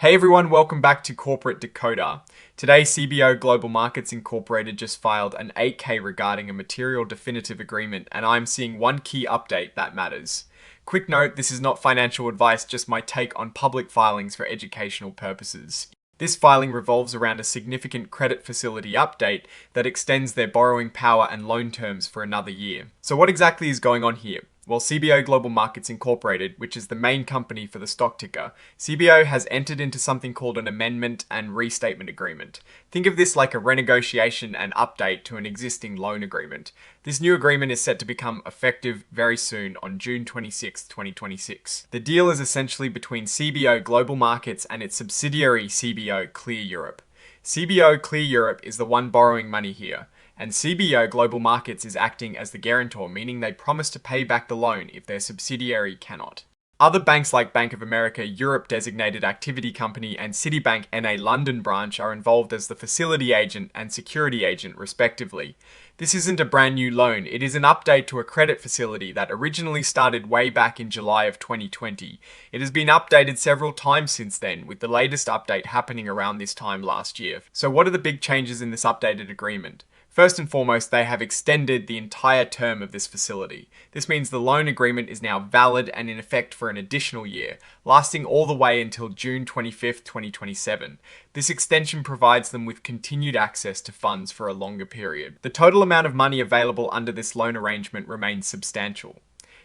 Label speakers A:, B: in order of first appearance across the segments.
A: Hey everyone, welcome back to Corporate Decoder. Today, CBOE Global Markets Incorporated just filed an 8K regarding a material definitive agreement, and I'm seeing one key update that matters. Quick note, this is not financial advice, just my take on public filings for educational purposes. This filing revolves around a significant credit facility update that extends their borrowing power and loan terms for another year. So what exactly is going on here? Well, CBOE Global Markets Incorporated, which is the main company for the stock ticker, CBOE has entered into something called an amendment and restatement agreement. Think of this like a renegotiation and update to an existing loan agreement. This new agreement is set to become effective very soon on June 26, 2026. The deal is essentially between CBOE Global Markets and its subsidiary Cboe Clear Europe. Cboe Clear Europe is the one borrowing money here, and Cboe Global Markets is acting as the guarantor, meaning they promise to pay back the loan if their subsidiary cannot. Other banks like Bank of America Europe Designated Activity Company and Citibank NA London branch are involved as the facility agent and security agent respectively. This isn't a brand new loan, it is an update to a credit facility that originally started way back in July of 2020. It has been updated several times since then, with the latest update happening around this time last year. So what are the big changes in this updated agreement? First and foremost, they have extended the entire term of this facility. This means the loan agreement is now valid and in effect for an additional year, lasting all the way until June 25th, 2027. This extension provides them with continued access to funds for a longer period. The total amount of money available under this loan arrangement remains substantial.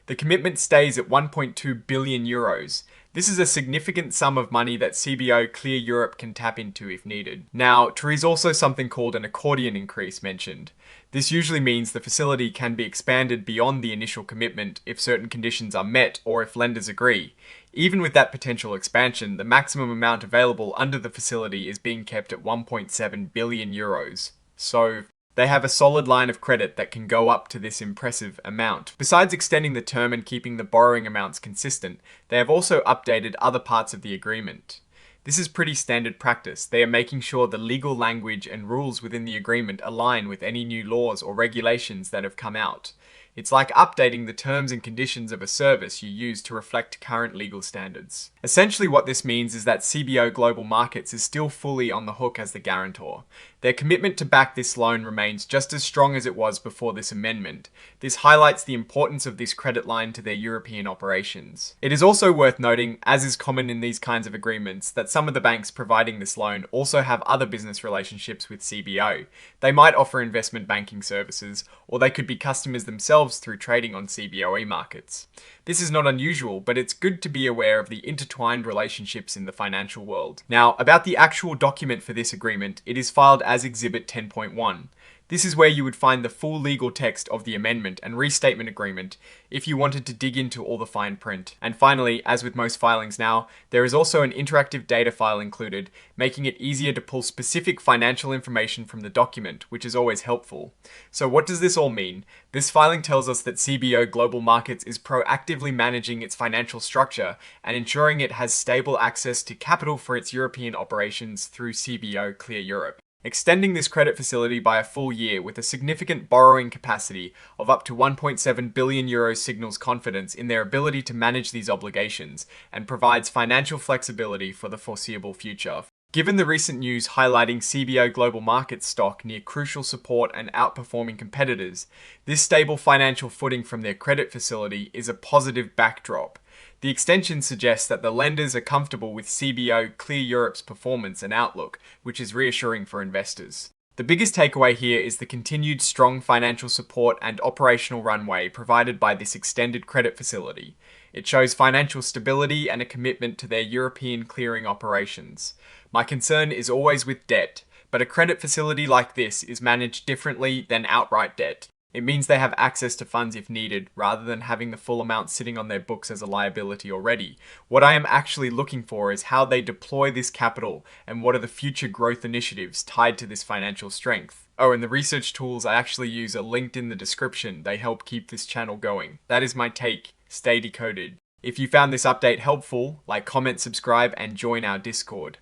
A: The commitment stays at 1.2 billion euros. This is a significant sum of money that Cboe Clear Europe can tap into if needed. Now, there is also something called an accordion increase mentioned. This usually means the facility can be expanded beyond the initial commitment if certain conditions are met or if lenders agree. Even with that potential expansion, the maximum amount available under the facility is being kept at 1.7 billion euros. So, they have a solid line of credit that can go up to this impressive amount. Besides extending the term and keeping the borrowing amounts consistent, they have also updated other parts of the agreement. This is pretty standard practice. They are making sure the legal language and rules within the agreement align with any new laws or regulations that have come out. It's like updating the terms and conditions of a service you use to reflect current legal standards. Essentially what this means is that Cboe Global Markets is still fully on the hook as the guarantor. Their commitment to back this loan remains just as strong as it was before this amendment. This highlights the importance of this credit line to their European operations. It is also worth noting, as is common in these kinds of agreements, that some of the banks providing this loan also have other business relationships with Cboe. They might offer investment banking services, or they could be customers themselves through trading on CBOE markets. This is not unusual, but it's good to be aware of the intertwined relationships in the financial world. Now, about the actual document for this agreement, it is filed as Exhibit 10.1. This is where you would find the full legal text of the amendment and restatement agreement if you wanted to dig into all the fine print. And finally, as with most filings now, there is also an interactive data file included, making it easier to pull specific financial information from the document, which is always helpful. So what does this all mean? This filing tells us that Cboe Global Markets is proactively managing its financial structure and ensuring it has stable access to capital for its European operations through Cboe Clear Europe. Extending this credit facility by a full year with a significant borrowing capacity of up to 1.7 billion euros signals confidence in their ability to manage these obligations and provides financial flexibility for the foreseeable future. Given the recent news highlighting Cboe Global Markets stock near crucial support and outperforming competitors, this stable financial footing from their credit facility is a positive backdrop. The extension suggests that the lenders are comfortable with Cboe Clear Europe's performance and outlook, which is reassuring for investors. The biggest takeaway here is the continued strong financial support and operational runway provided by this extended credit facility. It shows financial stability and a commitment to their European clearing operations. My concern is always with debt, but a credit facility like this is managed differently than outright debt. It means they have access to funds if needed, rather than having the full amount sitting on their books as a liability already. What I am actually looking for is how they deploy this capital and what are the future growth initiatives tied to this financial strength. Oh, and the research tools I actually use are linked in the description. They help keep this channel going. That is my take. Stay decoded. If you found this update helpful, like, comment, subscribe, and join our Discord.